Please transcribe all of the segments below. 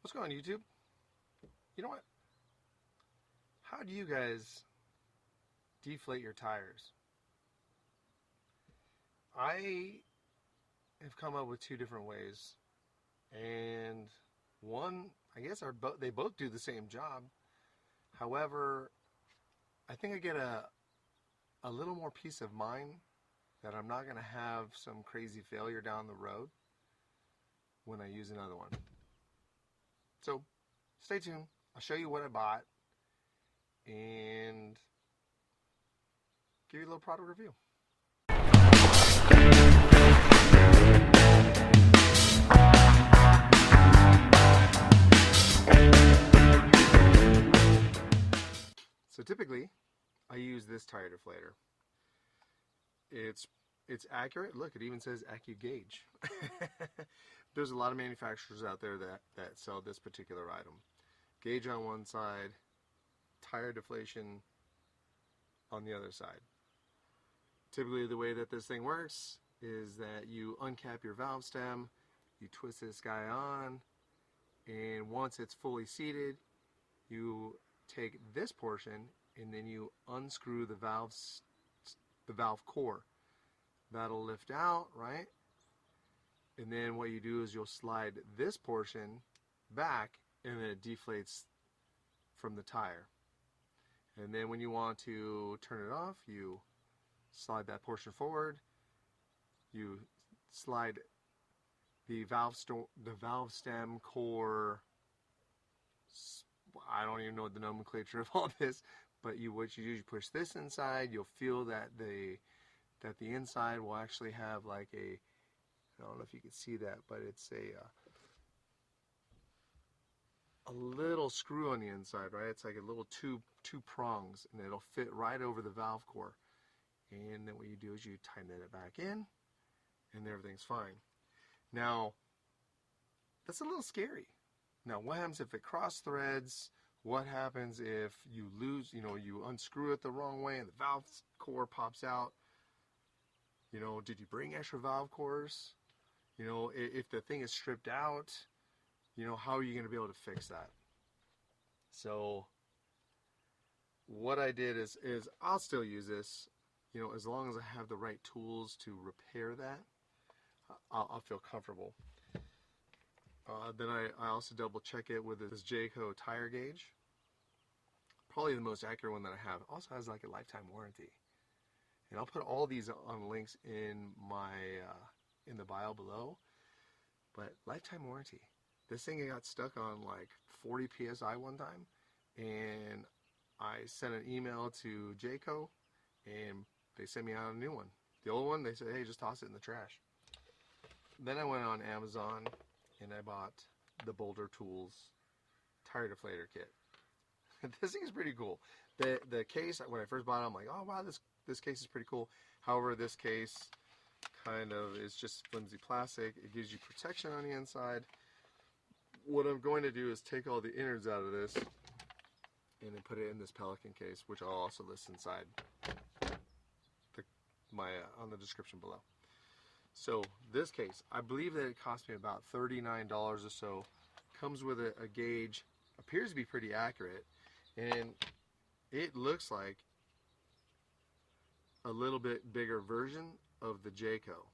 What's going on, YouTube? You know what? How do you guys deflate your tires? I have come up with two different ways, and one, I guess, they both do the same job. However, I think I get a little more peace of mind that I'm not going to have some crazy failure down the road when I use another one. So stay tuned. I'll show you what I bought and give you a little product review. So typically I use this tire deflator. It's accurate. Look, it even says AccuGauge. There's a lot of manufacturers out there that sell this particular item. Gauge on one side, tire deflation on the other side. Typically the way that this thing works is that you uncap your valve stem, you twist this guy on, and once it's fully seated, you take this portion and then you unscrew the valve core. That'll lift out, right? And then what you do is you'll slide this portion back and then it deflates from the tire. And then when you want to turn it off, you slide that portion forward, you slide the valve stem core, I don't even know the nomenclature of all this, but what you do is you push this inside, you'll feel that the inside will actually have like I don't know if you can see that, but it's a little screw on the inside, right? It's like a little two prongs, and it'll fit right over the valve core. And then what you do is you tighten it back in, and everything's fine. Now, that's a little scary. Now, what happens if it cross threads? What happens if you lose, you unscrew it the wrong way and the valve core pops out? Did you bring extra valve cores? If the thing is stripped out, how are you going to be able to fix that? So what I did is I'll still use this, as long as I have the right tools to repair that, I'll feel comfortable. Then I also double check it with this Jayco tire gauge. Probably the most accurate one that I have. It also has like a lifetime warranty. And I'll put all these on links in in the bio below. But lifetime warranty. This thing got stuck on like 40 PSI one time, and I sent an email to Jayco, and they sent me out a new one. The old one, they said, hey, just toss it in the trash. Then I went on Amazon and I bought the Boulder Tools tire deflator kit. This thing is pretty cool. The case, when I first bought it, I'm like, oh wow, this case is pretty cool. However, this case kind of is just flimsy plastic. It gives you protection on the inside. What I'm going to do is take all the innards out of this and then put it in this Pelican case, which I'll also list inside on the description below. So this case, I believe that it cost me about $39 or so. Comes with a gauge, appears to be pretty accurate, and it looks like a little bit bigger version of the Jayco.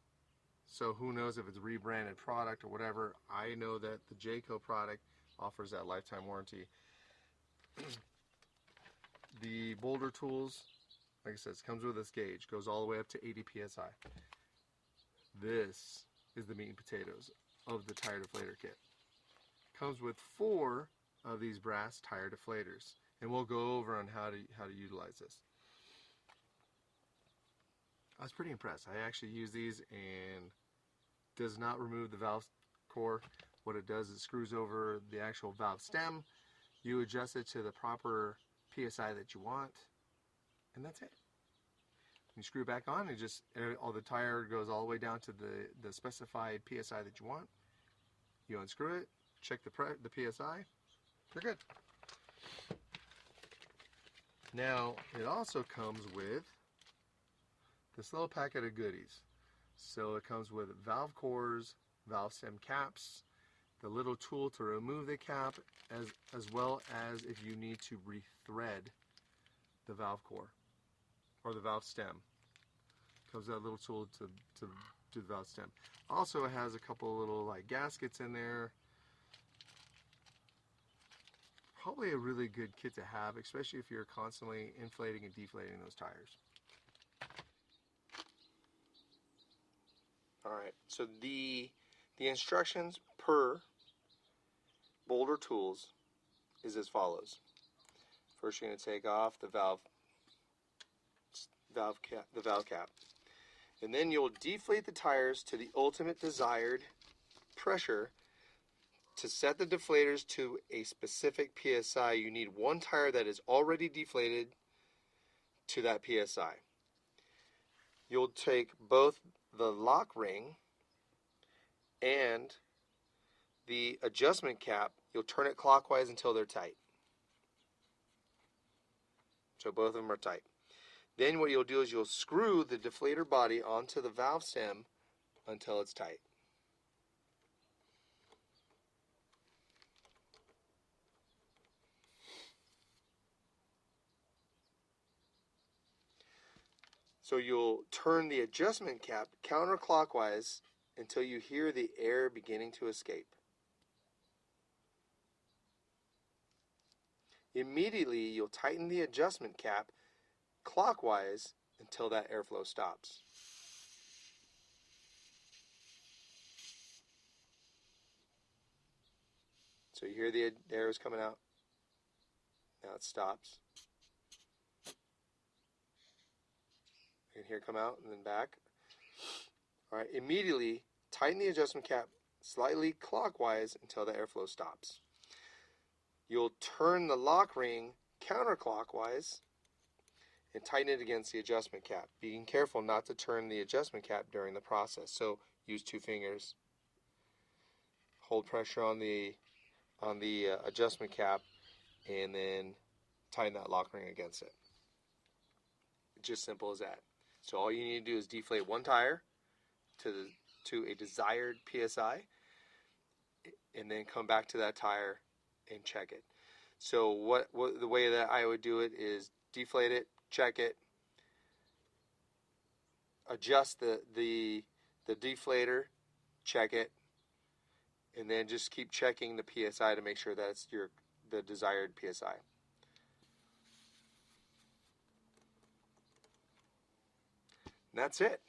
So who knows if it's a rebranded product or whatever. I know that the Jayco product offers that lifetime warranty. The Boulder Tools, like I said, it comes with this gauge, goes all the way up to 80 PSI. This is the meat and potatoes of the tire deflator kit. Comes with 4 of these brass tire deflators, and we'll go over on how to utilize this. I was pretty impressed. I actually use these, and does not remove the valve core. What it does is it screws over the actual valve stem. You adjust it to the proper PSI that you want, and that's it. You screw it back on, and all the tire goes all the way down to the specified PSI that you want. You unscrew it, check the PSI, you're good. Now, it also comes with this little packet of goodies. So it comes with valve cores, valve stem caps, the little tool to remove the cap, as well as if you need to rethread the valve core or the valve stem. Comes that little tool to do the valve stem. Also, it has a couple little like gaskets in there. Probably a really good kit to have, especially if you're constantly inflating and deflating those tires. Alright, so the instructions per Boulder Tools is as follows. First, you're going to take off the valve cap. And then you'll deflate the tires to the ultimate desired pressure. To set the deflators to a specific PSI, you need one tire that is already deflated to that PSI. You'll take both the lock ring and the adjustment cap, you'll turn it clockwise until they're tight. So both of them are tight. Then what you'll do is you'll screw the deflator body onto the valve stem until it's tight. So you'll turn the adjustment cap counterclockwise until you hear the air beginning to escape. Immediately, you'll tighten the adjustment cap clockwise until that airflow stops. So you hear the air is coming out. Now it stops. You can hear it come out and then back. All right, immediately tighten the adjustment cap slightly clockwise until the airflow stops. You'll turn the lock ring counterclockwise and tighten it against the adjustment cap. Being careful not to turn the adjustment cap during the process. So use 2 fingers. Hold pressure on the adjustment cap and then tighten that lock ring against it. Just simple as that. So all you need to do is deflate one tire to a desired PSI and then come back to that tire and check it. So what the way that I would do it is deflate it, check it, adjust the deflator, check it, and then just keep checking the PSI to make sure that it's the desired PSI. And that's it.